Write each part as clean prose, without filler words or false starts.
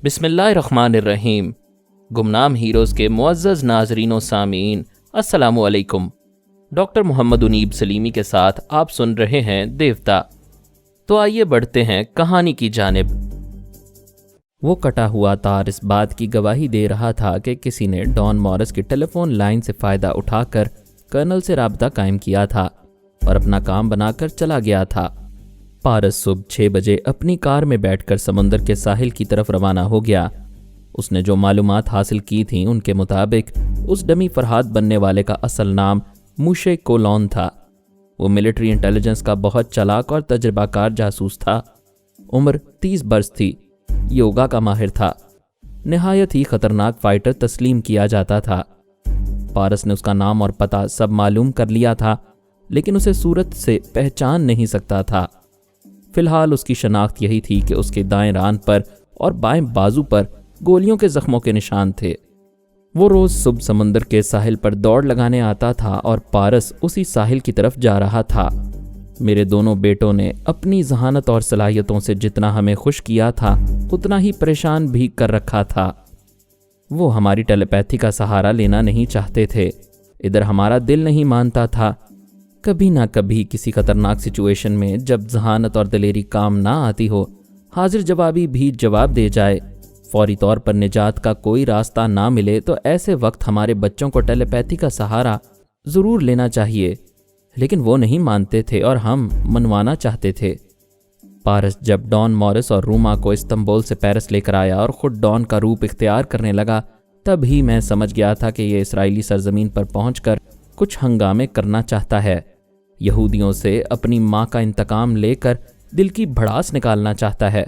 بسم اللہ الرحمن الرحیم۔ گمنام ہیروز کے معزز ناظرین و سامعین، السلام علیکم۔ ڈاکٹر محمد انیب سلیمی کے ساتھ آپ سن رہے ہیں دیوتا۔ تو آئیے بڑھتے ہیں کہانی کی جانب۔ وہ کٹا ہوا تار اس بات کی گواہی دے رہا تھا کہ کسی نے ڈان مورس کی ٹیلی فون لائن سے فائدہ اٹھا کر کرنل سے رابطہ قائم کیا تھا اور اپنا کام بنا کر چلا گیا تھا۔ پارس صبح 6 بجے اپنی کار میں بیٹھ کر سمندر کے ساحل کی طرف روانہ ہو گیا۔ اس نے جو معلومات حاصل کی تھیں ان کے مطابق اس ڈمی فرہاد بننے والے کا اصل نام موشے کولون تھا۔ وہ ملٹری انٹیلیجنس کا بہت چالاک اور تجربہ کار جاسوس تھا۔ عمر 30 برس تھی۔ یوگا کا ماہر تھا۔ نہایت ہی خطرناک فائٹر تسلیم کیا جاتا تھا۔ پارس نے اس کا نام اور پتہ سب معلوم کر لیا تھا، لیکن اسے صورت سے پہچان نہیں سکتا تھا۔ فی الحال اس کی شناخت یہی تھی کہ اس کے دائیں ران پر اور بائیں بازو پر گولیوں کے زخموں کے نشان تھے۔ وہ روز صبح سمندر کے ساحل پر دوڑ لگانے آتا تھا اور پارس اسی ساحل کی طرف جا رہا تھا۔ میرے دونوں بیٹوں نے اپنی ذہانت اور صلاحیتوں سے جتنا ہمیں خوش کیا تھا اتنا ہی پریشان بھی کر رکھا تھا۔ وہ ہماری ٹیلی پیتھی کا سہارا لینا نہیں چاہتے تھے۔ ادھر ہمارا دل نہیں مانتا تھا۔ کبھی نہ کبھی کسی خطرناک سچویشن میں جب ذہانت اور دلیری کام نہ آتی ہو، حاضر جوابی بھی جواب دے جائے، فوری طور پر نجات کا کوئی راستہ نہ ملے، تو ایسے وقت ہمارے بچوں کو ٹیلی پیتھی کا سہارا ضرور لینا چاہیے۔ لیکن وہ نہیں مانتے تھے اور ہم منوانا چاہتے تھے۔ پارس جب ڈان مورس اور روما کو استنبول سے پیرس لے کر آیا اور خود ڈان کا روپ اختیار کرنے لگا، تب ہی میں سمجھ گیا تھا کہ یہ اسرائیلی سرزمین پر پہنچ کر کچھ ہنگامے کرنا چاہتا ہے۔ یہودیوں سے اپنی ماں کا انتقام لے کر دل کی بھڑاس نکالنا چاہتا ہے۔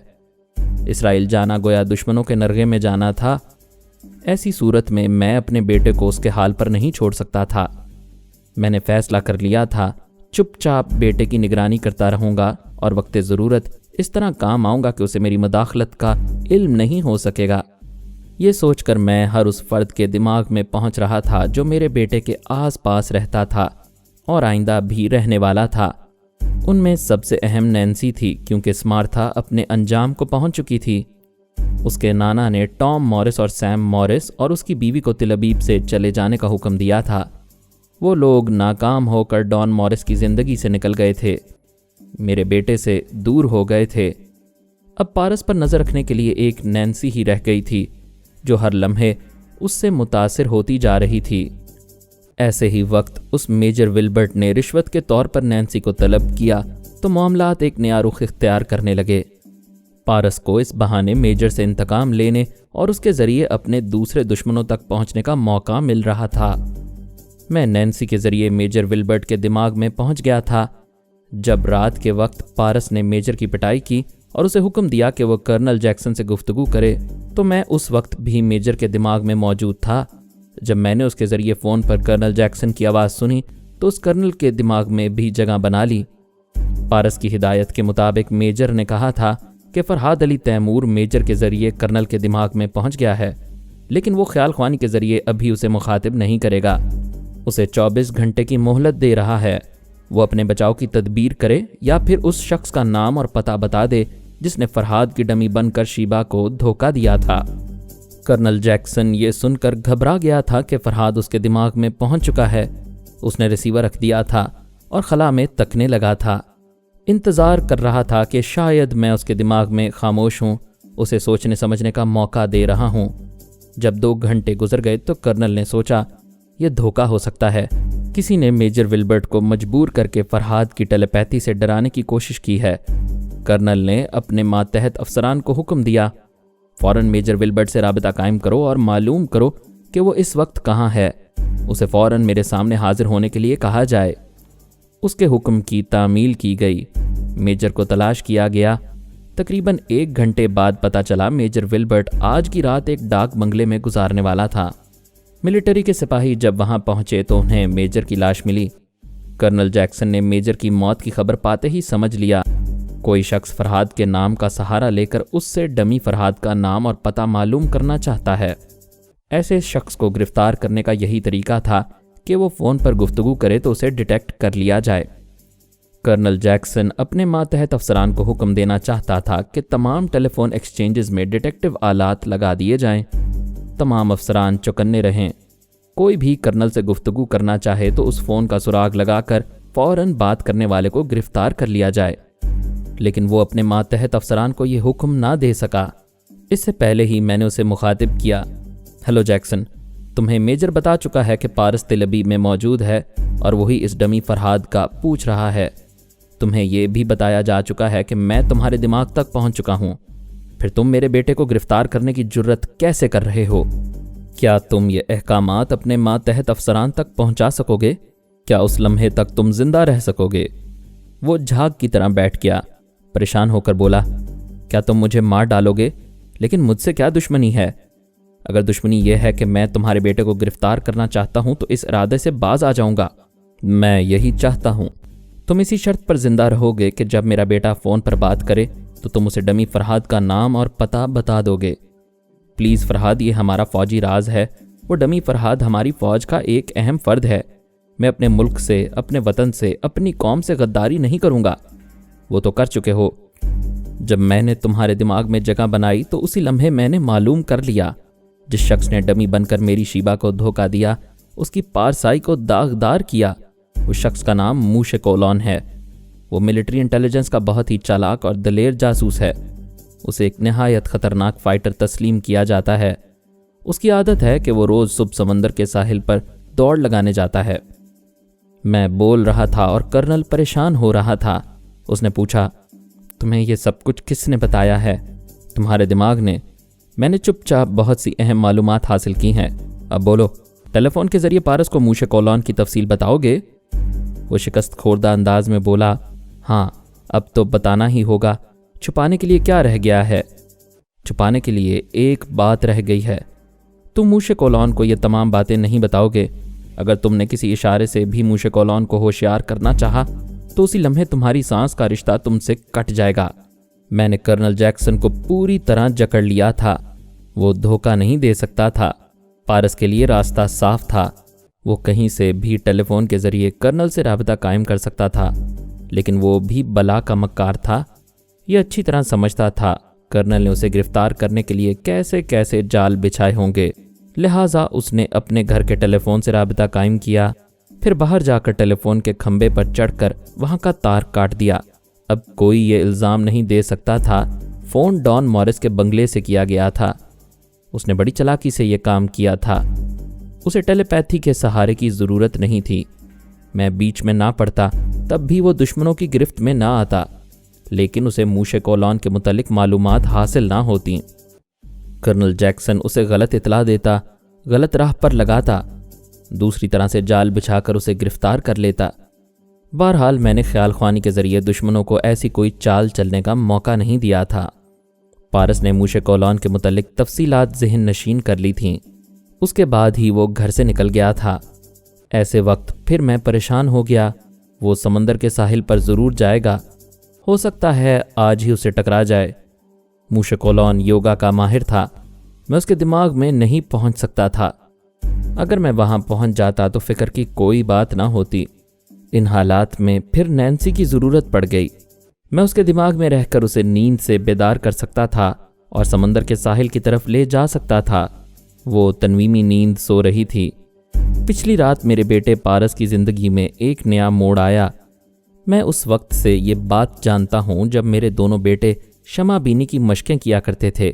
اسرائیل جانا گویا دشمنوں کے نرغے میں جانا تھا۔ ایسی صورت میں میں اپنے بیٹے کو اس کے حال پر نہیں چھوڑ سکتا تھا۔ میں نے فیصلہ کر لیا تھا، چپ چاپ بیٹے کی نگرانی کرتا رہوں گا اور وقت ضرورت اس طرح کام آؤں گا کہ اسے میری مداخلت کا علم نہیں ہو سکے گا۔ یہ سوچ کر میں ہر اس فرد کے دماغ میں پہنچ رہا تھا جو میرے بیٹے کے آس پاس رہتا تھا اور آئندہ بھی رہنے والا تھا۔ ان میں سب سے اہم نینسی تھی، کیونکہ سمارتھا اپنے انجام کو پہنچ چکی تھی۔ اس کے نانا نے ٹام مورس اور سیم مورس اور اس کی بیوی کو تل ابیب سے چلے جانے کا حکم دیا تھا۔ وہ لوگ ناکام ہو کر ڈان مورس کی زندگی سے نکل گئے تھے، میرے بیٹے سے دور ہو گئے تھے۔ اب پارس پر نظر رکھنے کے لیے ایک نینسی ہی رہ گئی تھی، جو ہر لمحے اس سے متاثر ہوتی جا رہی تھی۔ ایسے ہی وقت اس میجر ولبرٹ نے رشوت کے طور پر نینسی کو طلب کیا تو معاملات ایک نیا رخ اختیار کرنے لگے۔ پارس کو اس بہانے میجر سے انتقام لینے اور اس کے ذریعے اپنے دوسرے دشمنوں تک پہنچنے کا موقع مل رہا تھا۔ میں نینسی کے ذریعے میجر ولبرٹ کے دماغ میں پہنچ گیا تھا۔ جب رات کے وقت پارس نے میجر کی پٹائی کی اور اسے حکم دیا کہ وہ کرنل جیکسن سے گفتگو کرے، تو میں اس وقت بھی میجر کے دماغ میں موجود تھا۔ جب میں نے اس کے ذریعے فون پر کرنل جیکسن کی آواز سنی تو اس کرنل کے دماغ میں بھی جگہ بنا لی۔ پارس کی ہدایت کے مطابق میجر نے کہا تھا کہ فرحاد علی تیمور میجر کے ذریعے کرنل کے دماغ میں پہنچ گیا ہے، لیکن وہ خیال خوانی کے ذریعے ابھی اسے مخاطب نہیں کرے گا۔ اسے 24 گھنٹے کی مہلت دے رہا ہے۔ وہ اپنے بچاؤ کی تدبیر کرے یا پھر اس شخص کا نام اور پتہ بتا دے جس نے فرحاد کی ڈمی بن کر شیبہ کو دھوکہ دیا تھا۔ کرنل جیکسن یہ سن کر گھبرا گیا تھا کہ فرحاد اس کے دماغ میں پہنچ چکا ہے۔ اس نے ریسیور رکھ دیا تھا اور خلا میں تکنے لگا تھا۔ انتظار کر رہا تھا کہ شاید میں اس کے دماغ میں خاموش ہوں، اسے سوچنے سمجھنے کا موقع دے رہا ہوں۔ جب 2 گھنٹے گزر گئے تو کرنل نے سوچا، یہ دھوکہ ہو سکتا ہے۔ کسی نے میجر ولبرٹ کو مجبور کر کے فرحاد کی ٹیلی پیتھی سے ڈرانے کی کوشش کی ہے۔ کرنل نے اپنے ماتحت افسران کو حکم دیا، فوراً میجر ولبرٹ سے رابطہ قائم کرو اور معلوم کرو کہ وہ اس وقت کہاں ہے۔ اسے فوراً میرے سامنے حاضر ہونے کے لیے کہا جائے۔ اس کے حکم کی تعمیل کی گئی۔ میجر کو تلاش کیا گیا۔ تقریباً 1 گھنٹے بعد پتہ چلا میجر ولبرٹ آج کی رات ایک ڈاک بنگلے میں گزارنے والا تھا۔ ملٹری کے سپاہی جب وہاں پہنچے تو انہیں میجر کی لاش ملی۔ کرنل جیکسن نے میجر کی موت کی خبر پاتے ہی سمجھ لیا کوئی شخص فرحاد کے نام کا سہارا لے کر اس سے ڈمی فرحاد کا نام اور پتہ معلوم کرنا چاہتا ہے۔ ایسے شخص کو گرفتار کرنے کا یہی طریقہ تھا کہ وہ فون پر گفتگو کرے تو اسے ڈیٹیکٹ کر لیا جائے۔ کرنل جیکسن اپنے ماتحت افسران کو حکم دینا چاہتا تھا کہ تمام ٹیلی فون ایکسچینجز میں ڈیٹیکٹیو آلات لگا دیے جائیں، تمام افسران چوکنے رہیں، کوئی بھی کرنل سے گفتگو کرنا چاہے تو اس فون کا سراغ لگا کر فوراً بات کرنے والے کو گرفتار کر لیا جائے۔ لیکن وہ اپنے ماتحت افسران کو یہ حکم نہ دے سکا۔ اس سے پہلے ہی میں نے اسے مخاطب کیا، ہیلو جیکسن، تمہیں میجر بتا چکا ہے کہ پارس طلبی میں موجود ہے اور وہی اس ڈمی فرہاد کا پوچھ رہا ہے۔ تمہیں یہ بھی بتایا جا چکا ہے کہ میں تمہارے دماغ تک پہنچ چکا ہوں، پھر تم میرے بیٹے کو گرفتار کرنے کی جرت کیسے کر رہے ہو؟ کیا تم یہ احکامات اپنے ماتحت افسران تک پہنچا سکو گے؟ کیا اس لمحے تک تم زندہ رہ سکو گے؟ وہ جھاگ کی طرح بیٹھ گیا، پریشان ہو کر بولا، کیا تم مجھے مار ڈالو گے؟ لیکن مجھ سے کیا دشمنی ہے؟ اگر دشمنی یہ ہے کہ میں تمہارے بیٹے کو گرفتار کرنا چاہتا ہوں تو اس ارادے سے باز آ جاؤں گا۔ میں یہی چاہتا ہوں۔ تم اسی شرط پر زندہ رہو گے کہ جب میرا بیٹا فون پر بات کرے تو تم اسے ڈمی فرہاد کا نام اور پتہ بتا دو گے۔ پلیز فرہاد، یہ ہمارا فوجی راز ہے۔ وہ ڈمی فرہاد ہماری فوج کا ایک اہم فرد ہے۔ میں اپنے ملک سے، اپنے وطن سے، اپنی قوم سے غداری نہیں کروں گا۔ وہ تو کر چکے ہو۔ جب میں نے تمہارے دماغ میں جگہ بنائی تو اسی لمحے میں نے معلوم کر لیا، جس شخص نے ڈمی بن کر میری شیبہ کو دھوکہ دیا، اس کی پارسائی کو داغدار کیا، اس شخص کا نام موش کولون ہے۔ وہ ملٹری انٹیلیجنس کا بہت ہی چالاک اور دلیر جاسوس ہے۔ اسے ایک نہایت خطرناک فائٹر تسلیم کیا جاتا ہے۔ اس کی عادت ہے کہ وہ روز صبح سمندر کے ساحل پر دوڑ لگانے جاتا ہے۔ میں بول رہا تھا اور کرنل پریشان ہو رہا تھا۔ اس نے پوچھا، تمہیں یہ سب کچھ کس نے بتایا ہے؟ تمہارے دماغ نے؟ میں نے چپ چاپ بہت سی اہم معلومات حاصل کی ہیں۔ اب بولو، ٹیلی فون کے ذریعے پارس کو موش کولون کی تفصیل بتاؤ گے؟ وہ شکست خوردہ انداز میں بولا، ہاں، اب تو بتانا ہی ہوگا۔ چھپانے کے لیے کیا رہ گیا ہے؟ چھپانے کے لیے ایک بات رہ گئی ہے۔ تم موش کولون کو یہ تمام باتیں نہیں بتاؤ گے۔ اگر تم نے کسی اشارے سے بھی موش کولون کو ہوشیار کرنا چاہا تو اسی لمحے تمہاری سانس کا رشتہ تم سے کٹ جائے گا۔ میں نے کرنل جیکسن کو پوری طرح جکڑ لیا تھا۔ وہ دھوکہ نہیں دے سکتا تھا۔ پارس کے لیے راستہ صاف تھا۔ وہ کہیں سے بھی ٹیلی فون کے ذریعے کرنل سے رابطہ قائم کر سکتا تھا، لیکن وہ بھی بلا کا مکار تھا۔ یہ اچھی طرح سمجھتا تھا کرنل نے اسے گرفتار کرنے کے لیے کیسے کیسے جال بچھائے ہوں گے، لہٰذا اس نے اپنے گھر کے ٹیلی فون سے رابطہ قائم کیا، پھر باہر جا کر ٹیلی فون کے کھمبے پر چڑھ کر وہاں کا تار کاٹ دیا۔ اب کوئی یہ الزام نہیں دے سکتا تھا فون ڈان مورس کے بنگلے سے کیا گیا تھا۔ اس نے بڑی چلاکی سے یہ کام کیا تھا۔ اسے ٹیلی پیتھی کے سہارے کی ضرورت نہیں تھی۔ میں بیچ میں نہ پڑتا تب بھی وہ دشمنوں کی گرفت میں نہ آتا، لیکن اسے موش کولون کے متعلق معلومات حاصل نہ ہوتی۔ کرنل جیکسن اسے غلط اطلاع دیتا، غلط راہ پر لگاتا، دوسری طرح سے جال بچھا کر اسے گرفتار کر لیتا۔ بہرحال میں نے خیال خوانی کے ذریعے دشمنوں کو ایسی کوئی چال چلنے کا موقع نہیں دیا تھا۔ پارس نے موش کولون کے متعلق تفصیلات ذہن نشین کر لی تھیں۔ اس کے بعد ہی وہ گھر سے نکل گیا تھا۔ ایسے وقت پھر میں پریشان ہو گیا۔ وہ سمندر کے ساحل پر ضرور جائے گا، ہو سکتا ہے آج ہی اسے ٹکرا جائے۔ موش کولون یوگا کا ماہر تھا، میں اس کے دماغ میں نہیں پہنچ سکتا تھا۔ اگر میں وہاں پہنچ جاتا تو فکر کی کوئی بات نہ ہوتی۔ ان حالات میں پھر نینسی کی ضرورت پڑ گئی۔ میں اس کے دماغ میں رہ کر اسے نیند سے بیدار کر سکتا تھا اور سمندر کے ساحل کی طرف لے جا سکتا تھا۔ وہ تنویمی نیند سو رہی تھی۔ پچھلی رات میرے بیٹے پارس کی زندگی میں ایک نیا موڑ آیا۔ میں اس وقت سے یہ بات جانتا ہوں جب میرے دونوں بیٹے شمع بینی کی مشقیں کیا کرتے تھے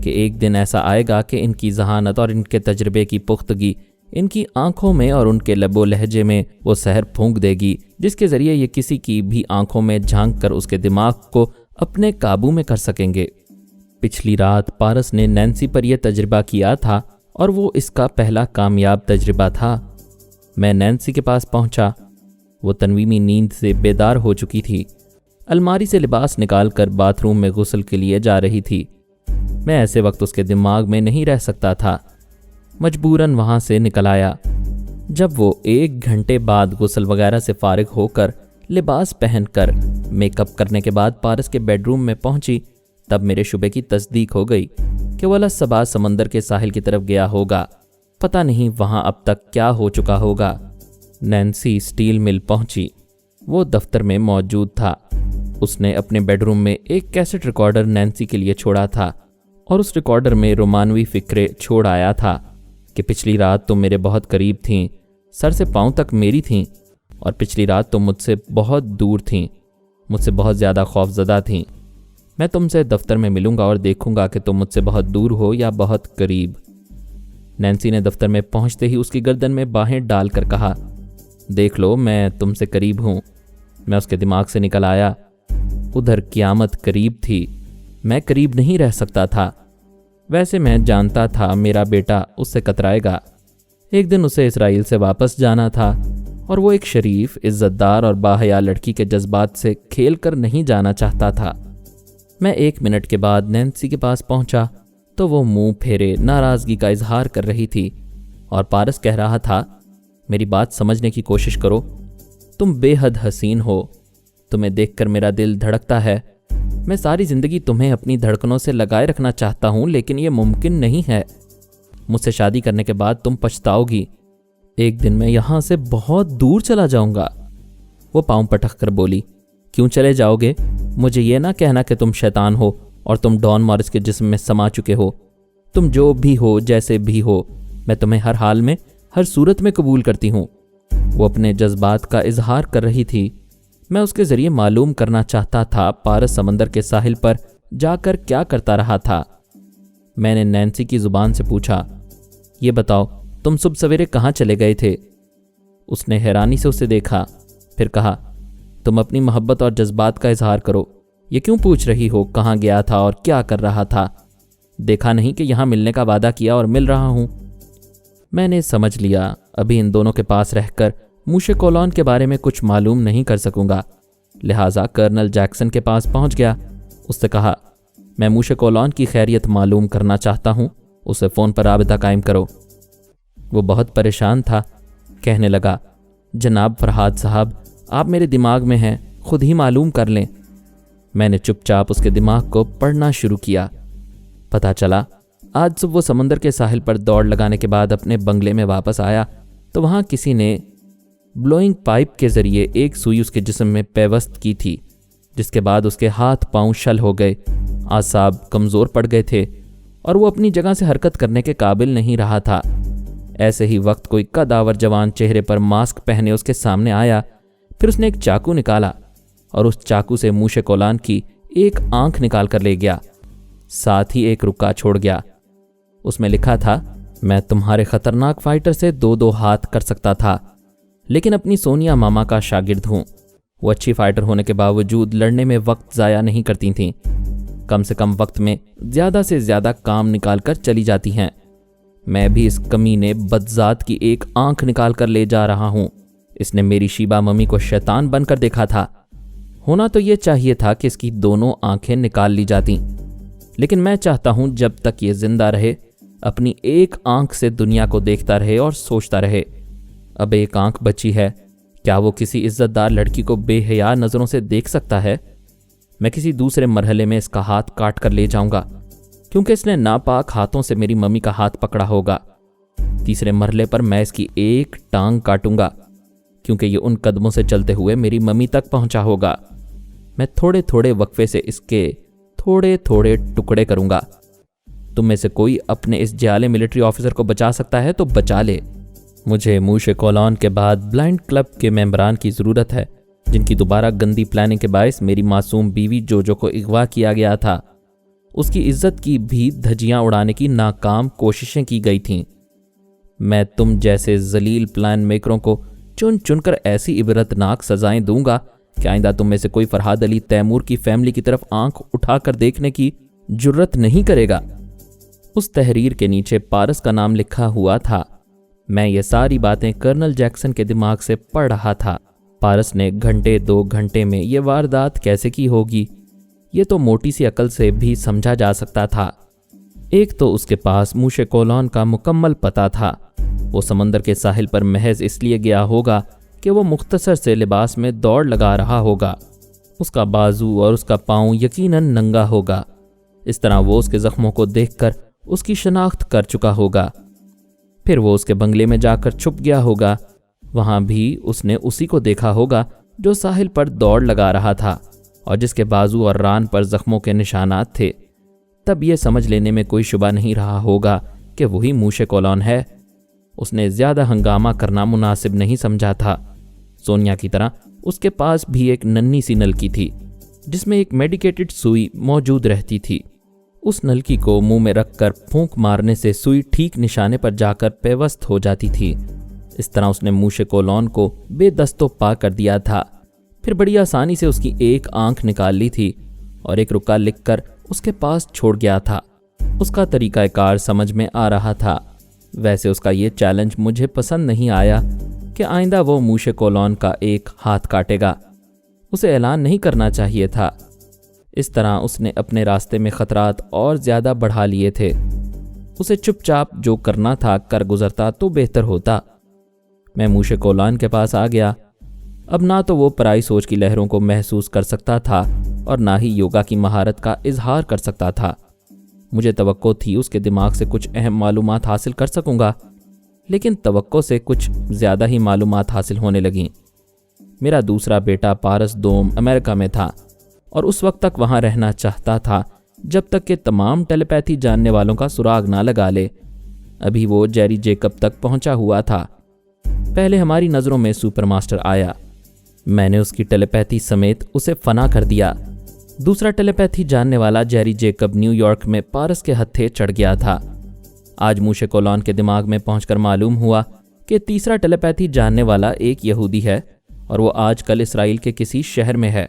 کہ ایک دن ایسا آئے گا کہ ان کی ذہانت اور ان کے تجربے کی پختگی ان کی آنکھوں میں اور ان کے لب و لہجے میں وہ سحر پھونک دے گی جس کے ذریعے یہ کسی کی بھی آنکھوں میں جھانک کر اس کے دماغ کو اپنے قابو میں کر سکیں گے۔ پچھلی رات پارس نے نینسی پر یہ تجربہ کیا تھا اور وہ اس کا پہلا کامیاب تجربہ تھا۔ میں نینسی کے پاس پہنچا۔ وہ تنویمی نیند سے بیدار ہو چکی تھی۔ الماری سے لباس نکال کر باتھ روم میں غسل کے لیے جا رہی تھی۔ میں ایسے وقت اس کے دماغ میں نہیں رہ سکتا تھا، مجبوراً وہاں سے نکل آیا۔ جب وہ 1 گھنٹے بعد غسل وغیرہ سے فارغ ہو کر لباس پہن کر میک اپ کرنے کے بعد پارس کے بیڈ روم میں پہنچی، تب میرے شبے کی تصدیق ہو گئی کہ وہ صبح سمندر کے ساحل کی طرف گیا ہوگا۔ پتہ نہیں وہاں اب تک کیا ہو چکا ہوگا۔ نینسی سٹیل مل پہنچی۔ وہ دفتر میں موجود تھا۔ اس نے اپنے بیڈ روم میں ایک کیسٹ ریکارڈر نینسی کے لیے چھوڑا تھا اور اس ریکارڈر میں رومانوی فکرے چھوڑ آیا تھا کہ پچھلی رات تم میرے بہت قریب تھیں، سر سے پاؤں تک میری تھیں، اور پچھلی رات تم مجھ سے بہت دور تھیں، مجھ سے بہت زیادہ خوف زدہ تھیں۔ میں تم سے دفتر میں ملوں گا اور دیکھوں گا کہ تم مجھ سے بہت دور ہو یا بہت قریب۔ نینسی نے دفتر میں پہنچتے ہی اس کی گردن میں باہیں ڈال کر کہا، دیکھ لو میں تم سے قریب ہوں۔ میں اس کے دماغ سے نکل آیا، ادھر قیامت قریب تھی، میں قریب نہیں رہ سکتا تھا۔ ویسے میں جانتا تھا میرا بیٹا اس سے کترائے گا، ایک دن اسے اسرائیل سے واپس جانا تھا، اور وہ ایک شریف، عزت دار اور باحیا لڑکی کے جذبات سے کھیل کر نہیں جانا چاہتا تھا۔ میں 1 منٹ کے بعد نینسی کے پاس پہنچا تو وہ منہ پھیرے ناراضگی کا اظہار کر رہی تھی، اور پارس کہہ رہا تھا، میری بات سمجھنے کی کوشش کرو، تم بے حد حسین ہو، تمہیں دیکھ کر میرا دل دھڑکتا ہے، میں ساری زندگی تمہیں اپنی دھڑکنوں سے لگائے رکھنا چاہتا ہوں، لیکن یہ ممکن نہیں ہے۔ مجھ سے شادی کرنے کے بعد تم پچھتاؤ گی، ایک دن میں یہاں سے بہت دور چلا جاؤں گا۔ وہ پاؤں پٹک کر بولی، کیوں چلے جاؤ گے؟ مجھے یہ نہ کہنا کہ تم شیطان ہو اور تم ڈان مارس کے جسم میں سما چکے ہو۔ تم جو بھی ہو، جیسے بھی ہو، میں تمہیں ہر حال میں، ہر صورت میں قبول کرتی ہوں۔ وہ اپنے جذبات کا اظہار کر رہی تھی۔ میں اس کے ذریعے معلوم کرنا چاہتا تھا پارس سمندر کے ساحل پر جا کر کیا کرتا رہا تھا۔ میں نے نینسی کی زبان سے پوچھا، یہ بتاؤ تم صبح سویرے کہاں چلے گئے تھے؟ اس نے حیرانی سے اسے دیکھا، پھر کہا، تم اپنی محبت اور جذبات کا اظہار کرو، یہ کیوں پوچھ رہی ہو کہاں گیا تھا اور کیا کر رہا تھا؟ دیکھا نہیں کہ یہاں ملنے کا وعدہ کیا اور مل رہا ہوں؟ میں نے سمجھ لیا ابھی ان دونوں کے پاس رہ کر موشے کولون کے بارے میں کچھ معلوم نہیں کر سکوں گا، لہٰذا کرنل جیکسن کے پاس پہنچ گیا۔ اس سے کہا، میں موشے کولون کی خیریت معلوم کرنا چاہتا ہوں، اسے فون پر رابطہ قائم کرو۔ وہ بہت پریشان تھا، کہنے لگا، جناب فرحاد صاحب، آپ میرے دماغ میں ہیں، خود ہی معلوم کر لیں۔ میں نے چپ چاپ اس کے دماغ کو پڑھنا شروع کیا۔ پتہ چلا آج صبح وہ سمندر کے ساحل پر دوڑ لگانے کے بعد اپنے بنگلے میں واپس آیا تو وہاں کسی نے بلوئنگ پائپ کے ذریعے ایک سوئی اس کے جسم میں پیوست کی تھی، جس کے بعد اس کے ہاتھ پاؤں شل ہو گئے، اعصاب کمزور پڑ گئے تھے اور وہ اپنی جگہ سے حرکت کرنے کے قابل نہیں رہا تھا۔ ایسے ہی وقت کوئی قدآور جوان چہرے پر ماسک پہنے اس کے سامنے آیا، پھر اس نے ایک چاقو نکالا اور اس چاقو سے موشے کولون کی ایک آنکھ نکال کر لے گیا، ساتھ ہی ایک رکا چھوڑ گیا۔ اس میں لکھا تھا، میں تمہارے خطرناک فائٹر سے 2 ہاتھ کر سکتا تھا، لیکن اپنی سونیا ماما کا شاگرد ہوں۔ وہ اچھی فائٹر ہونے کے باوجود لڑنے میں وقت ضائع نہیں کرتی تھیں، کم سے کم وقت میں زیادہ سے زیادہ کام نکال کر چلی جاتی ہیں۔ میں بھی اس کمینے بدذات کی ایک آنکھ نکال کر لے جا رہا ہوں۔ اس نے میری شیبہ ممی کو شیطان بن کر دیکھا تھا، ہونا تو یہ چاہیے تھا کہ اس کی دونوں آنکھیں نکال لی جاتیں، لیکن میں چاہتا ہوں جب تک یہ زندہ رہے اپنی ایک آنکھ سے دنیا کو دیکھتا رہے اور سوچتا رہے۔ اب ایک آنکھ بچی ہے، کیا وہ کسی عزت دار لڑکی کو بے حیا نظروں سے دیکھ سکتا ہے؟ میں کسی دوسرے مرحلے میں اس کا ہاتھ کاٹ کر لے جاؤں گا، کیونکہ اس نے ناپاک ہاتھوں سے میری ممی کا ہاتھ پکڑا ہوگا۔ تیسرے مرحلے پر میں اس کی ایک ٹانگ کاٹوں گا، کیونکہ یہ ان قدموں سے چلتے ہوئے میری ممی تک پہنچا ہوگا۔ میں تھوڑے تھوڑے وقفے سے اس کے تھوڑے تھوڑے ٹکڑے کروں گا۔ تم میں سے کوئی اپنے اس جعلی ملٹری آفیسر کو بچا سکتا ہے تو بچا لے۔ مجھے موشے کولون کے بعد بلائنڈ کلب کے ممبران کی ضرورت ہے، جن کی دوبارہ گندی پلاننگ کے باعث میری معصوم بیوی جو کو اغوا کیا گیا تھا۔ اس کی عزت کی بھی دھجیاں اڑانے کی ناکام کوششیں کی گئی تھیں۔ میں تم جیسے ذلیل پلان میکروں کو چن چن کر ایسی عبرتناک سزائیں دوں گا کہ آئندہ تم میں سے کوئی فرحاد علی تیمور کی فیملی کی طرف آنکھ اٹھا کر دیکھنے کی جرت نہیں کرے گا۔ اس تحریر کے نیچے پارس کا نام لکھا ہوا تھا۔ میں یہ ساری باتیں کرنل جیکسن کے دماغ سے پڑھ رہا تھا۔ پارس نے 2 گھنٹے میں یہ واردات کیسے کی ہوگی، یہ تو موٹی سی عقل سے بھی سمجھا جا سکتا تھا۔ ایک تو اس کے پاس موشے کولون کا مکمل پتہ تھا۔ وہ سمندر کے ساحل پر محض اس لیے گیا ہوگا کہ وہ مختصر سے لباس میں دوڑ لگا رہا ہوگا۔ اس کا بازو اور اس کا پاؤں یقیناً ننگا ہوگا۔ اس طرح وہ اس کے زخموں کو دیکھ کر اس کی شناخت کر چکا ہوگا۔ پھر وہ اس کے بنگلے میں جا کر چھپ گیا ہوگا، وہاں بھی اس نے اسی کو دیکھا ہوگا جو ساحل پر دوڑ لگا رہا تھا اور جس کے بازو اور ران پر زخموں کے نشانات تھے، تب یہ سمجھ لینے میں کوئی شبہ نہیں رہا ہوگا کہ وہی موش کولون ہے۔ اس نے زیادہ ہنگامہ کرنا مناسب نہیں سمجھا تھا۔ سونیا کی طرح اس کے پاس بھی ایک ننھی سی نلکی تھی جس میں ایک میڈیکیٹڈ سوئی موجود رہتی تھی۔ اس نلکی کو منہ میں رکھ کر پھونک مارنے سے سوئی ٹھیک نشانے پر جا کر پیوست ہو جاتی تھی۔ اس طرح اس نے موش کولون کو بے دست و پا کر دیا تھا، پھر بڑی آسانی سے اس کی ایک آنکھ نکال لی تھی اور ایک رکا لکھ کر اس کے پاس چھوڑ گیا تھا۔ اس کا طریقہ کار سمجھ میں آ رہا تھا۔ ویسے اس کا یہ چیلنج مجھے پسند نہیں آیا کہ آئندہ وہ موش کولون کا ایک ہاتھ کاٹے گا۔ اسے اعلان نہیں کرنا چاہیے تھا۔ اس طرح اس نے اپنے راستے میں خطرات اور زیادہ بڑھا لیے تھے۔ اسے چپ چاپ جو کرنا تھا کر گزرتا تو بہتر ہوتا۔ میں موش کولون کے پاس آ گیا۔ اب نہ تو وہ پرائی سوچ کی لہروں کو محسوس کر سکتا تھا اور نہ ہی یوگا کی مہارت کا اظہار کر سکتا تھا۔ مجھے توقع تھی اس کے دماغ سے کچھ اہم معلومات حاصل کر سکوں گا، لیکن توقع سے کچھ زیادہ ہی معلومات حاصل ہونے لگیں۔ میرا دوسرا بیٹا پارس دوم امریکہ میں تھا اور اس وقت تک وہاں رہنا چاہتا تھا جب تک کہ تمام ٹیلیپیتھی جاننے والوں کا سراغ نہ لگا لے۔ ابھی وہ جیری جیکب تک پہنچا ہوا تھا۔ پہلے ہماری نظروں میں سپر ماسٹر آیا۔ میں نے اس کی ٹیلیپیتھی سمیت اسے فنا کر دیا۔ دوسرا ٹیلیپیتھی جاننے والا جیری جیکب نیو یارک میں پارس کے ہتھے چڑھ گیا تھا۔ آج موش کولون کے دماغ میں پہنچ کر معلوم ہوا کہ تیسرا ٹیلیپیتھی جاننے والا ایک یہودی ہے اور وہ آج کل اسرائیل کے کسی شہر میں ہے۔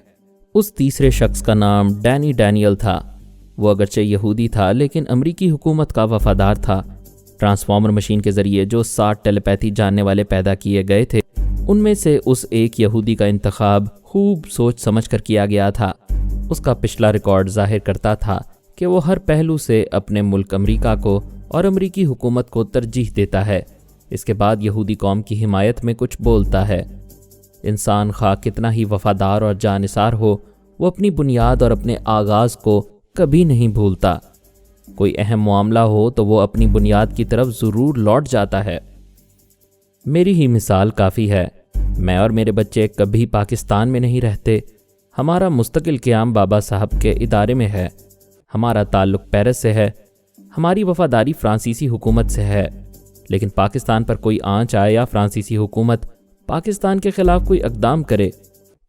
اس تیسرے شخص کا نام ڈینیل تھا۔ وہ اگرچہ یہودی تھا لیکن امریکی حکومت کا وفادار تھا۔ ٹرانسفارمر مشین کے ذریعے جو 60 ٹیلیپیتھی جاننے والے پیدا کیے گئے تھے، ان میں سے اس ایک یہودی کا انتخاب خوب سوچ سمجھ کر کیا گیا تھا۔ اس کا پچھلا ریکارڈ ظاہر کرتا تھا کہ وہ ہر پہلو سے اپنے ملک امریکہ کو اور امریکی حکومت کو ترجیح دیتا ہے۔ اس کے بعد یہودی قوم کی حمایت میں کچھ بولتا ہے۔ انسان خواہ کتنا ہی وفادار اور جانثار ہو، وہ اپنی بنیاد اور اپنے آغاز کو کبھی نہیں بھولتا۔ کوئی اہم معاملہ ہو تو وہ اپنی بنیاد کی طرف ضرور لوٹ جاتا ہے۔ میری ہی مثال کافی ہے۔ میں اور میرے بچے کبھی پاکستان میں نہیں رہتے۔ ہمارا مستقل قیام بابا صاحب کے ادارے میں ہے۔ ہمارا تعلق پیرس سے ہے۔ ہماری وفاداری فرانسیسی حکومت سے ہے۔ لیکن پاکستان پر کوئی آنچ آئے یا فرانسیسی حکومت پاکستان کے خلاف کوئی اقدام کرے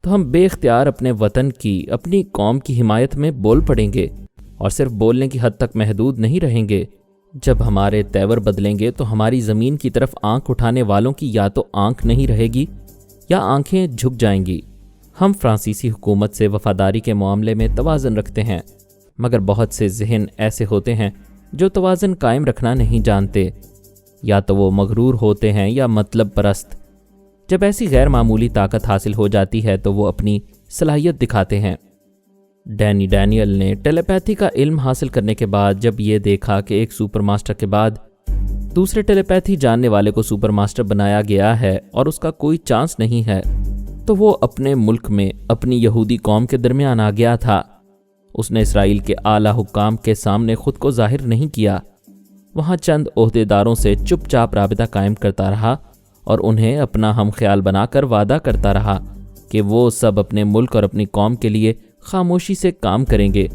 تو ہم بے اختیار اپنے وطن کی، اپنی قوم کی حمایت میں بول پڑیں گے، اور صرف بولنے کی حد تک محدود نہیں رہیں گے۔ جب ہمارے تیور بدلیں گے تو ہماری زمین کی طرف آنکھ اٹھانے والوں کی یا تو آنکھ نہیں رہے گی یا آنکھیں جھک جائیں گی۔ ہم فرانسیسی حکومت سے وفاداری کے معاملے میں توازن رکھتے ہیں، مگر بہت سے ذہن ایسے ہوتے ہیں جو توازن قائم رکھنا نہیں جانتے۔ یا تو وہ مغرور ہوتے ہیں یا مطلب پرست۔ جب ایسی غیر معمولی طاقت حاصل ہو جاتی ہے تو وہ اپنی صلاحیت دکھاتے ہیں۔ ڈینیل نے ٹیلیپیتھی کا علم حاصل کرنے کے بعد جب یہ دیکھا کہ ایک سپر ماسٹر کے بعد دوسرے ٹیلیپیتھی جاننے والے کو سپر ماسٹر بنایا گیا ہے اور اس کا کوئی چانس نہیں ہے، تو وہ اپنے ملک میں اپنی یہودی قوم کے درمیان آ گیا تھا۔ اس نے اسرائیل کے اعلیٰ حکام کے سامنے خود کو ظاہر نہیں کیا۔ وہاں چند عہدیداروں سے چپ چاپ رابطہ قائم کرتا رہا اور انہیں اپنا ہم خیال بنا کر وعدہ کرتا رہا کہ وہ سب اپنے ملک اور اپنی قوم کے لیے خاموشی سے کام کریں گے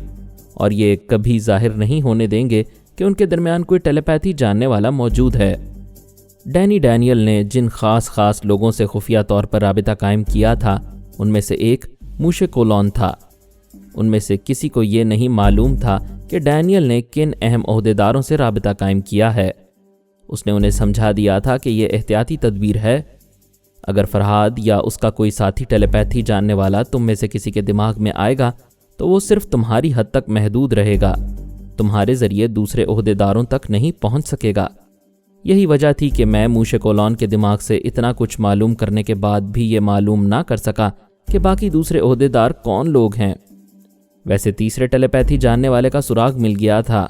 اور یہ کبھی ظاہر نہیں ہونے دیں گے کہ ان کے درمیان کوئی ٹیلیپیتھی جاننے والا موجود ہے۔ ڈینیل نے جن خاص لوگوں سے خفیہ طور پر رابطہ قائم کیا تھا، ان میں سے ایک موش کولون تھا۔ ان میں سے کسی کو یہ نہیں معلوم تھا کہ ڈینیل نے کن اہم عہدیداروں سے رابطہ قائم کیا ہے۔ اس نے انہیں سمجھا دیا تھا کہ یہ احتیاطی تدبیر ہے۔ اگر فرہاد یا اس کا کوئی ساتھی ٹیلیپیتھی جاننے والا تم میں سے کسی کے دماغ میں آئے گا تو وہ صرف تمہاری حد تک محدود رہے گا، تمہارے ذریعے دوسرے عہدیداروں تک نہیں پہنچ سکے گا۔ یہی وجہ تھی کہ میں موش کولون کے دماغ سے اتنا کچھ معلوم کرنے کے بعد بھی یہ معلوم نہ کر سکا کہ باقی دوسرے عہدیدار کون لوگ ہیں۔ ویسے تیسرے ٹیلیپیتھی جاننے والے کا سراغ مل گیا تھا۔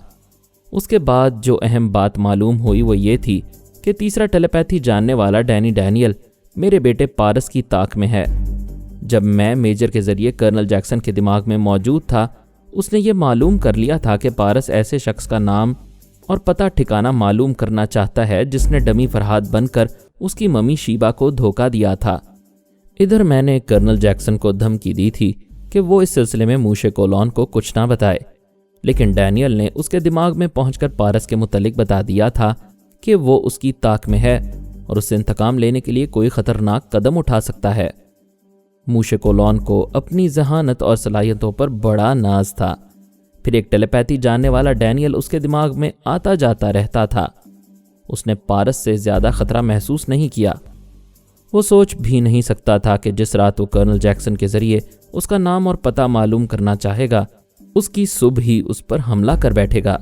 اس کے بعد جو اہم بات معلوم ہوئی وہ یہ تھی کہ تیسرا ٹیلیپیتھی جاننے والا ڈینیل میرے بیٹے پارس کی طاق میں ہے۔ جب میں میجر کے ذریعے کرنل جیکسن کے دماغ میں موجود تھا، اس نے یہ معلوم کر لیا تھا کہ پارس ایسے شخص کا نام اور پتہ ٹھکانہ معلوم کرنا چاہتا ہے جس نے ڈمی فرہاد بن کر اس کی ممی شیبہ کو دھوکہ دیا تھا۔ ادھر میں نے کرنل جیکسن کو دھمکی دی تھی کہ وہ اس سلسلے میں موشے کولون کو کچھ نہ بتائے، لیکن ڈینیل نے اس کے دماغ میں پہنچ کر پارس کے متعلق بتا دیا تھا کہ وہ اس کی طاق میں ہے اور اس سے انتقام لینے کے لیے کوئی خطرناک قدم اٹھا سکتا ہے۔ موشے کولون کو اپنی ذہانت اور صلاحیتوں پر بڑا ناز تھا۔ پھر ایک ٹیلی پیتھی جاننے والا ڈینیل اس کے دماغ میں آتا جاتا رہتا تھا۔ اس نے پارس سے زیادہ خطرہ محسوس نہیں کیا۔ وہ سوچ بھی نہیں سکتا تھا کہ جس رات وہ کرنل جیکسن کے ذریعے اس کا نام اور پتہ معلوم کرنا چاہے گا، اس کی صبح ہی اس پر حملہ کر بیٹھے گا۔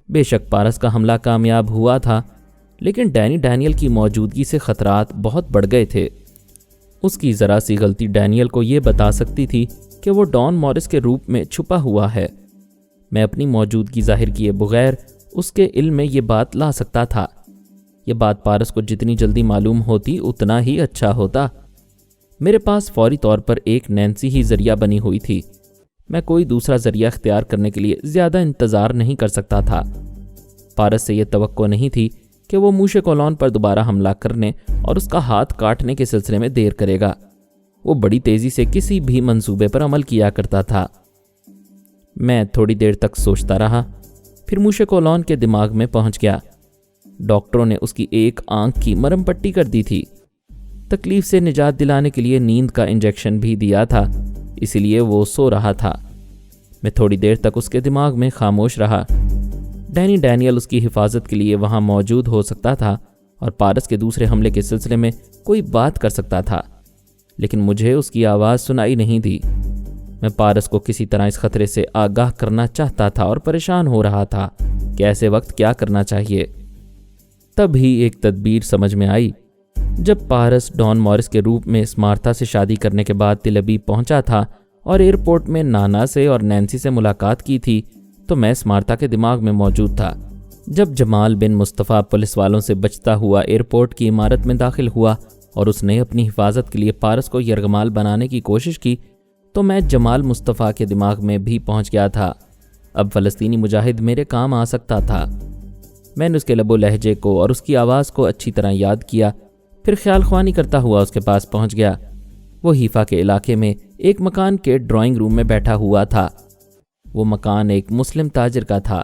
بے شک پارس کا حملہ کامیاب ہوا تھا، لیکن ڈینیل کی موجودگی سے خطرات بہت بڑھ گئے تھے۔ اس کی ذرا سی غلطی ڈینیل کو یہ بتا سکتی تھی کہ وہ ڈان مورس کے روپ میں چھپا ہوا ہے۔ میں اپنی موجودگی ظاہر کیے بغیر اس کے علم میں یہ بات لا سکتا تھا۔ یہ بات پارس کو جتنی جلدی معلوم ہوتی اتنا ہی اچھا ہوتا۔ میرے پاس فوری طور پر ایک نینسی ہی ذریعہ بنی ہوئی تھی۔ میں کوئی دوسرا ذریعہ اختیار کرنے کے لیے زیادہ انتظار نہیں کر سکتا تھا۔ پارس سے یہ توقع نہیں تھی کہ وہ موشے کولون پر دوبارہ حملہ کرنے اور اس کا ہاتھ کاٹنے کے سلسلے میں دیر کرے گا۔ وہ بڑی تیزی سے کسی بھی منصوبے پر عمل کیا کرتا تھا۔ میں تھوڑی دیر تک سوچتا رہا، پھر موشے کولون کے دماغ میں پہنچ گیا۔ ڈاکٹروں نے اس کی ایک آنکھ کی مرہم پٹی کر دی تھی۔ تکلیف سے نجات دلانے کے لیے نیند کا انجیکشن بھی دیا تھا، اسی لیے وہ سو رہا تھا۔ میں تھوڑی دیر تک اس کے دماغ میں خاموش رہا۔ ڈینیل اس کی حفاظت کے لیے وہاں موجود ہو سکتا تھا اور پارس کے دوسرے حملے کے سلسلے میں کوئی بات کر سکتا تھا، لیکن مجھے اس کی آواز سنائی نہیں دی۔ میں پارس کو کسی طرح اس خطرے سے آگاہ کرنا چاہتا تھا اور پریشان ہو رہا تھا کہ ایسے وقت کیا کرنا چاہیے۔ تب ہی ایک تدبیر سمجھ میں آئی۔ جب پارس ڈان مورس کے روپ میں اسمارتھا سے شادی کرنے کے بعد تل ابیب پہنچا تھا اور ایئرپورٹ میں نانا سے اور نینسی سے ملاقات کی تھی، تو میں اسمارتھا کے دماغ میں موجود تھا۔ جب جمال بن مصطفیٰ پولیس والوں سے بچتا ہوا ایئرپورٹ کی عمارت میں داخل ہوا اور اس نے اپنی حفاظت کے لیے پارس کو یرغمال بنانے کی کوشش کی، تو میں جمال مصطفیٰ کے دماغ میں بھی پہنچ گیا تھا۔ اب فلسطینی مجاہد میرے کام آ سکتا تھا۔ میں نے اس کے لب و لہجے کو اور اس کی آواز کو اچھی طرح یاد کیا، پھر خیال خوانی کرتا ہوا اس کے پاس پہنچ گیا۔ وہ حیفا کے علاقے میں ایک مکان کے ڈرائنگ روم میں بیٹھا ہوا تھا۔ وہ مکان ایک مسلم تاجر کا تھا۔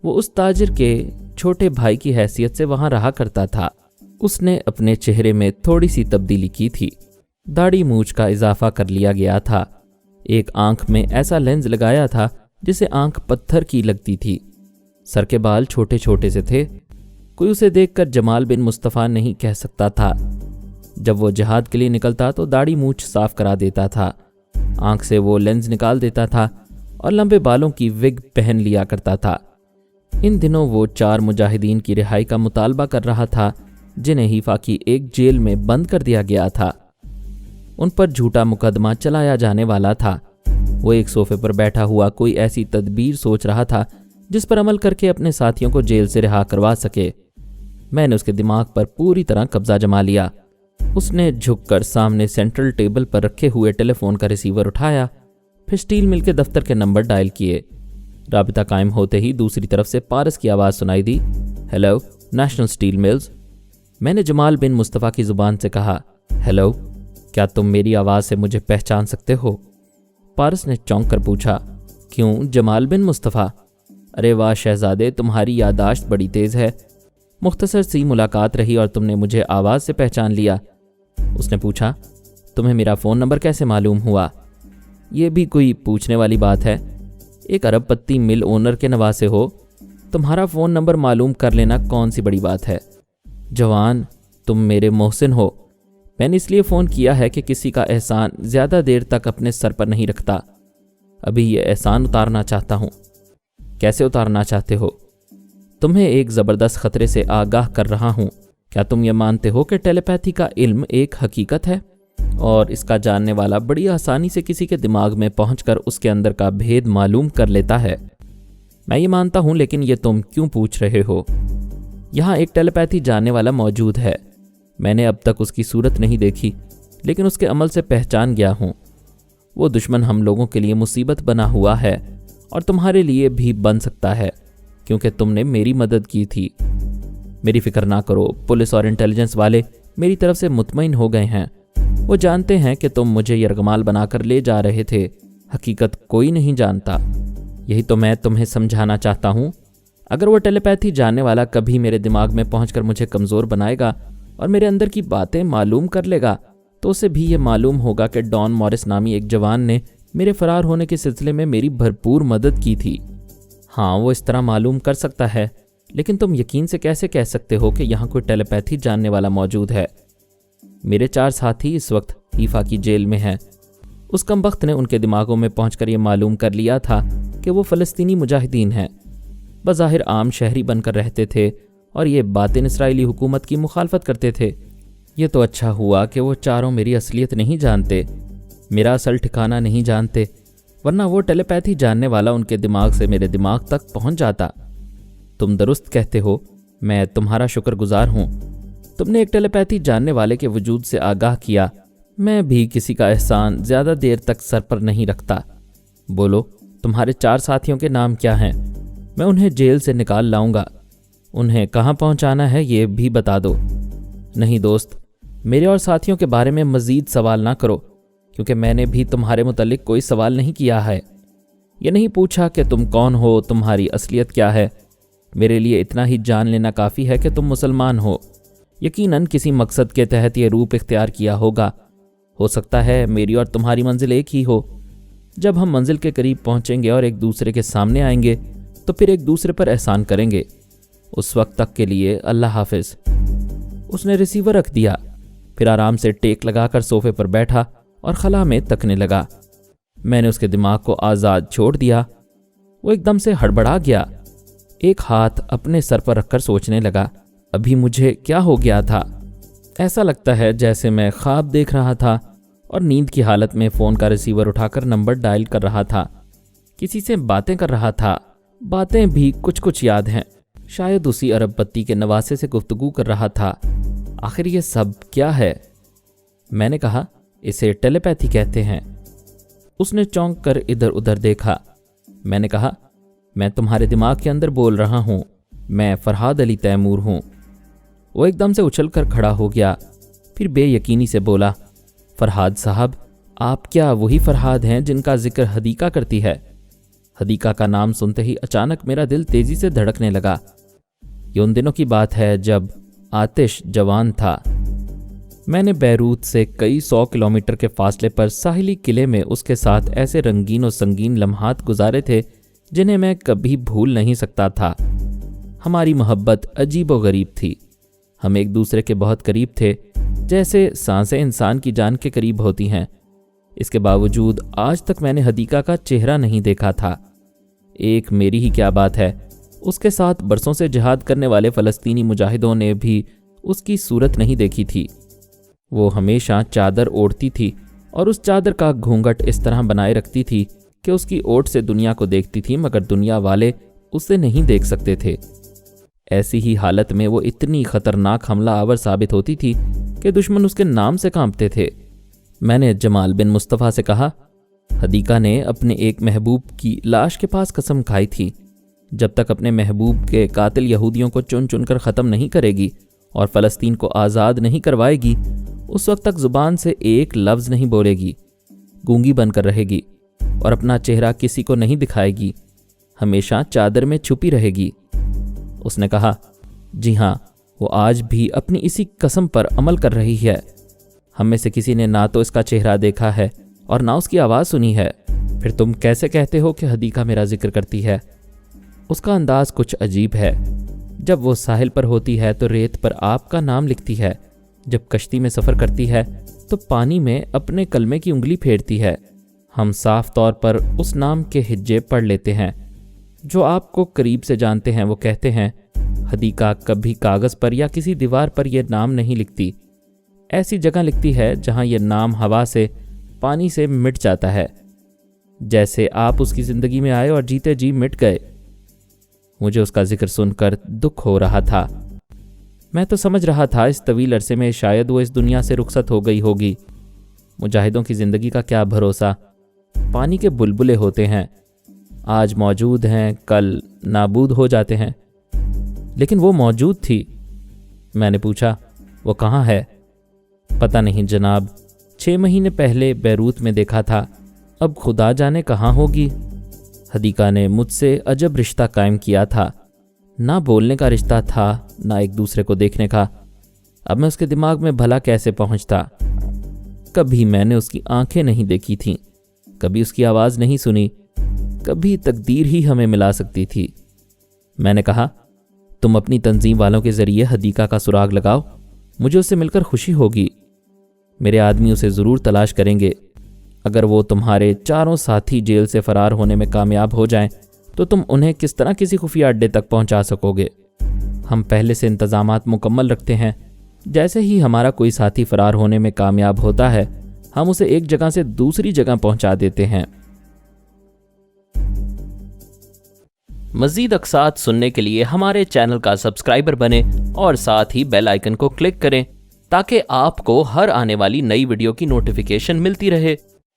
وہ اس تاجر کے چھوٹے بھائی کی حیثیت سے وہاں رہا کرتا تھا۔ اس نے اپنے چہرے میں تھوڑی سی تبدیلی کی تھی۔ داڑھی مونچھ کا اضافہ کر لیا گیا تھا۔ ایک آنکھ میں ایسا لینز لگایا تھا جسے آنکھ پتھر کی لگتی تھی۔ سر کے بال چھوٹے چھوٹے سے تھے۔ کوئی اسے دیکھ کر جمال بن مصطفیٰ نہیں کہہ سکتا تھا۔ جب وہ جہاد کے لیے نکلتا تو داڑھی مونچھ صاف کرا دیتا تھا، آنکھ سے وہ لینز نکال دیتا تھا اور لمبے بالوں کی وگ پہن لیا کرتا تھا۔ ان دنوں وہ 4 مجاہدین کی رہائی کا مطالبہ کر رہا تھا جنہیں حیفا کی ایک جیل میں بند کر دیا گیا تھا۔ ان پر جھوٹا مقدمہ چلایا جانے والا تھا۔ وہ ایک صوفے پر بیٹھا ہوا کوئی ایسی تدبیر سوچ رہا تھا جس پر عمل کر کے اپنے ساتھیوں کو جیل سے رہا کروا سکے۔ میں نے اس کے دماغ پر پوری طرح قبضہ جما لیا۔ اس نے جھک کر سامنے سینٹرل ٹیبل پر رکھے ہوئے ٹیلی فون کا ریسیور اٹھایا، پھر اسٹیل مل کے دفتر کے نمبر ڈائل کیے۔ رابطہ قائم ہوتے ہی دوسری طرف سے پارس کی آواز سنائی دی، ہیلو، نیشنل اسٹیل ملز۔ میں نے جمال بن مصطفیٰ کی زبان سے کہا، ہیلو، کیا تم میری آواز سے مجھے پہچان سکتے ہو؟ پارس نے چونک کر پوچھا، کیوں جمال بن مصطفیٰ؟ ارے واہ شہزادے، تمہاری یادداشت بڑی تیز ہے۔ مختصر سی ملاقات رہی اور تم نے مجھے آواز سے پہچان لیا۔ اس نے پوچھا، تمہیں میرا فون نمبر کیسے معلوم ہوا؟ یہ بھی کوئی پوچھنے والی بات ہے؟ ایک ارب پتی مل اونر کے نواسے ہو، تمہارا فون نمبر معلوم کر لینا کون سی بڑی بات ہے؟ جوان، تم میرے محسن ہو۔ میں نے اس لیے فون کیا ہے کہ کسی کا احسان زیادہ دیر تک اپنے سر پر نہیں رکھتا۔ ابھی یہ احسان اتارنا چاہتا ہوں۔ کیسے اتارنا چاہتے ہو؟ تمہیں ایک زبردست خطرے سے آگاہ کر رہا ہوں۔ کیا تم یہ مانتے ہو کہ ٹیلی پیتھی کا علم ایک حقیقت ہے اور اس کا جاننے والا بڑی آسانی سے کسی کے دماغ میں پہنچ کر اس کے اندر کا بھید معلوم کر لیتا ہے؟ میں یہ مانتا ہوں، لیکن یہ تم کیوں پوچھ رہے ہو؟ یہاں ایک ٹیلی پیتھی جاننے والا موجود ہے۔ میں نے اب تک اس کی صورت نہیں دیکھی، لیکن اس کے عمل سے پہچان گیا ہوں۔ وہ دشمن ہم لوگوں کے لیے مصیبت بنا ہوا ہے اور تمہارے لیے بھی بن سکتا ہے، کیونکہ تم نے میری مدد کی تھی۔ میری فکر نہ کرو، پولیس اور انٹیلیجنس والے میری طرف سے مطمئن ہو گئے ہیں۔ وہ جانتے ہیں کہ تم مجھے یرغمال بنا کر لے جا رہے تھے، حقیقت کوئی نہیں جانتا۔ یہی تو میں تمہیں سمجھانا چاہتا ہوں۔ اگر وہ ٹیلی پیتھی جاننے والا کبھی میرے دماغ میں پہنچ کر مجھے کمزور بنائے گا اور میرے اندر کی باتیں معلوم کر لے گا تو اسے بھی یہ معلوم ہوگا کہ ڈان مورس نامی ایک جوان نے میرے فرار ہونے کے سلسلے میں میری بھرپور مدد کی تھی۔ ہاں، وہ اس طرح معلوم کر سکتا ہے، لیکن تم یقین سے کیسے کہہ سکتے ہو کہ یہاں کوئی ٹیلی پیتھی جاننے والا موجود ہے؟ میرے 4 ساتھی اس وقت حیفا کی جیل میں ہیں۔ اس کمبخت نے ان کے دماغوں میں پہنچ کر یہ معلوم کر لیا تھا کہ وہ فلسطینی مجاہدین ہیں، بظاہر عام شہری بن کر رہتے تھے اور یہ باطن اسرائیلی حکومت کی مخالفت کرتے تھے۔ یہ تو اچھا ہوا کہ وہ چاروں میری اصلیت نہیں جانتے، میرا اصل ٹھکانہ نہیں جانتے، ورنہ وہ ٹیلی پیتھی جاننے والا ان کے دماغ سے میرے دماغ تک پہنچ جاتا۔ تم درست کہتے ہو، میں تمہارا شکر گزار ہوں۔ تم نے ایک ٹیلی پیتھی جاننے والے کے وجود سے آگاہ کیا۔ میں بھی کسی کا احسان زیادہ دیر تک سر پر نہیں رکھتا۔ بولو، تمہارے 4 ساتھیوں کے نام کیا ہیں؟ میں انہیں جیل سے نکال لاؤں گا۔ انہیں کہاں پہنچانا ہے یہ بھی بتا دو۔ نہیں دوست، میرے اور ساتھیوں کے بارے میں مزید سوال نہ کرو، کیونکہ میں نے بھی تمہارے متعلق کوئی سوال نہیں کیا ہے۔ یہ نہیں پوچھا کہ تم کون ہو، تمہاری اصلیت کیا ہے۔ میرے لیے اتنا ہی جان لینا کافی ہے کہ تم مسلمان ہو۔ یقیناً کسی مقصد کے تحت یہ روپ اختیار کیا ہوگا۔ ہو سکتا ہے میری اور تمہاری منزل ایک ہی ہو۔ جب ہم منزل کے قریب پہنچیں گے اور ایک دوسرے کے سامنے آئیں گے تو پھر ایک دوسرے پر احسان کریں گے۔ اس وقت تک کے لیے اللہ حافظ۔ اس نے ریسیور رکھ دیا، پھر آرام سے ٹیک لگا کر صوفے پر بیٹھا اور خلا میں تکنے لگا۔ میں نے اس کے دماغ کو آزاد چھوڑ دیا۔ وہ ایک دم سے ہڑبڑا گیا، ایک ہاتھ اپنے سر پر رکھ کر سوچنے لگا، ابھی مجھے کیا ہو گیا تھا؟ ایسا لگتا ہے جیسے میں خواب دیکھ رہا تھا اور نیند کی حالت میں فون کا ریسیور اٹھا کر نمبر ڈائل کر رہا تھا، کسی سے باتیں کر رہا تھا۔ باتیں بھی کچھ یاد ہیں، شاید اسی ارب پتی کے نواسے سے گفتگو کر رہا تھا۔ آخر یہ سب کیا ہے؟ میں نے کہا، اسے ٹیلی پیتھی کہتے ہیں۔ اس نے چونک کر ادھر ادھر دیکھا۔ میں نے کہا، میں تمہارے دماغ کے اندر بول رہا ہوں، میں فرحاد علی تیمور ہوں۔ وہ ایک دم سے اچھل کر کھڑا ہو گیا، پھر بے یقینی سے بولا، فرحاد صاحب، آپ کیا وہی فرحاد ہیں جن کا ذکر حدیقہ کرتی ہے؟ حدیقہ کا نام سنتے ہی اچانک میرا دل تیزی سے دھڑکنے لگا۔ یہ ان دنوں کی بات ہے جب آتش جوان تھا۔ میں نے بیروت سے کئی 100 کلومیٹر کے فاصلے پر ساحلی قلعے میں اس کے ساتھ ایسے رنگین و سنگین لمحات گزارے تھے جنہیں میں کبھی بھول نہیں سکتا تھا۔ ہماری محبت عجیب و غریب تھی۔ ہم ایک دوسرے کے بہت قریب تھے، جیسے سانسیں انسان کی جان کے قریب ہوتی ہیں۔ اس کے باوجود آج تک میں نے حدیقہ کا چہرہ نہیں دیکھا تھا۔ ایک میری ہی کیا بات ہے، اس کے ساتھ برسوں سے جہاد کرنے والے فلسطینی مجاہدوں نے بھی اس کی صورت نہیں دیکھی تھی۔ وہ ہمیشہ چادر اوڑھتی تھی اور اس چادر کا گھونگھٹ اس طرح بنائے رکھتی تھی کہ اس کی اوٹ سے دنیا کو دیکھتی تھی، مگر دنیا والے اسے نہیں دیکھ سکتے تھے۔ ایسی ہی حالت میں وہ اتنی خطرناک حملہ آور ثابت ہوتی تھی کہ دشمن اس کے نام سے کانپتے تھے۔ میں نے جمال بن مصطفیٰ سے کہا، حدیقہ نے اپنے ایک محبوب کی لاش کے پاس قسم کھائی تھی، جب تک اپنے محبوب کے قاتل یہودیوں کو چن چن کر ختم نہیں کرے گی اور فلسطین کو آزاد نہیں کروائے گی، اس وقت تک زبان سے ایک لفظ نہیں بولے گی، گونگی بن کر رہے گی اور اپنا چہرہ کسی کو نہیں دکھائے گی، ہمیشہ چادر میں چھپی رہے گی۔ اس نے کہا، جی ہاں، وہ آج بھی اپنی اسی قسم پر عمل کر رہی ہے۔ ہم میں سے کسی نے نہ تو اس کا چہرہ دیکھا ہے اور نہ اس کی آواز سنی ہے، پھر تم کیسے کہتے ہو کہ حدیقہ میرا ذکر کرتی ہے؟ اس کا انداز کچھ عجیب ہے۔ جب وہ ساحل پر ہوتی ہے تو ریت پر آپ کا نام لکھتی ہے، جب کشتی میں سفر کرتی ہے تو پانی میں اپنے کلمے کی انگلی پھیرتی ہے۔ ہم صاف طور پر اس نام کے ہجے پڑھ لیتے ہیں۔ جو آپ کو قریب سے جانتے ہیں وہ کہتے ہیں، حدیقہ کبھی کاغذ پر یا کسی دیوار پر یہ نام نہیں لکھتی، ایسی جگہ لکھتی ہے جہاں یہ نام ہوا سے، پانی سے مٹ جاتا ہے، جیسے آپ اس کی زندگی میں آئے اور جیتے جی مٹ گئے۔ مجھے اس کا ذکر سن کر دکھ ہو رہا تھا۔ میں تو سمجھ رہا تھا اس طویل عرصے میں شاید وہ اس دنیا سے رخصت ہو گئی ہوگی۔ مجاہدوں کی زندگی کا کیا بھروسہ، پانی کے بلبلے ہوتے ہیں، آج موجود ہیں کل نابود ہو جاتے ہیں، لیکن وہ موجود تھی۔ میں نے پوچھا، وہ کہاں ہے؟ پتہ نہیں جناب، 6 مہینے پہلے بیروت میں دیکھا تھا، اب خدا جانے کہاں ہوگی۔ حدیقہ نے مجھ سے عجب رشتہ قائم کیا تھا، نہ بولنے کا رشتہ تھا نہ ایک دوسرے کو دیکھنے کا۔ اب میں اس کے دماغ میں بھلا کیسے پہنچتا؟ کبھی میں نے اس کی آنکھیں نہیں دیکھی تھیں، کبھی اس کی آواز نہیں سنی، کبھی تقدیر ہی ہمیں ملا سکتی تھی۔ میں نے کہا، تم اپنی تنظیم والوں کے ذریعے حدیقہ کا سراغ لگاؤ، مجھے اس سے مل کر خوشی ہوگی۔ میرے آدمی اسے ضرور تلاش کریں گے۔ اگر وہ تمہارے 4 ساتھی جیل سے فرار ہونے میں کامیاب ہو جائیں تو تم انہیں کس طرح کسی خفیہ اڈے تک پہنچا سکو گے؟ ہم پہلے سے انتظامات مکمل رکھتے ہیں۔ جیسے ہی ہمارا کوئی ساتھی فرار ہونے میں کامیاب ہوتا ہے، ہم اسے ایک جگہ سے دوسری جگہ پہنچا دیتے ہیں۔ مزید اقساط سننے کے لیے ہمارے چینل کا سبسکرائبر بنیں اور ساتھ ہی بیل آئیکن کو کلک کریں تاکہ آپ کو ہر آنے والی نئی ویڈیو کی نوٹیفیکیشن ملتی رہے۔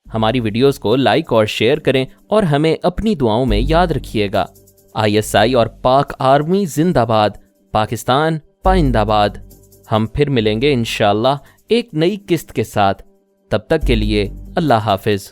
ہماری ویڈیوز کو لائک اور شیئر کریں اور ہمیں اپنی دعاؤں میں یاد رکھیے گا۔ ISI اور پاک آرمی زندہ باد، پاکستان پائندہ باد۔ ہم پھر ملیں گے انشاءاللہ ایک نئی قسط کے ساتھ۔ تب تک کے لیے اللہ حافظ۔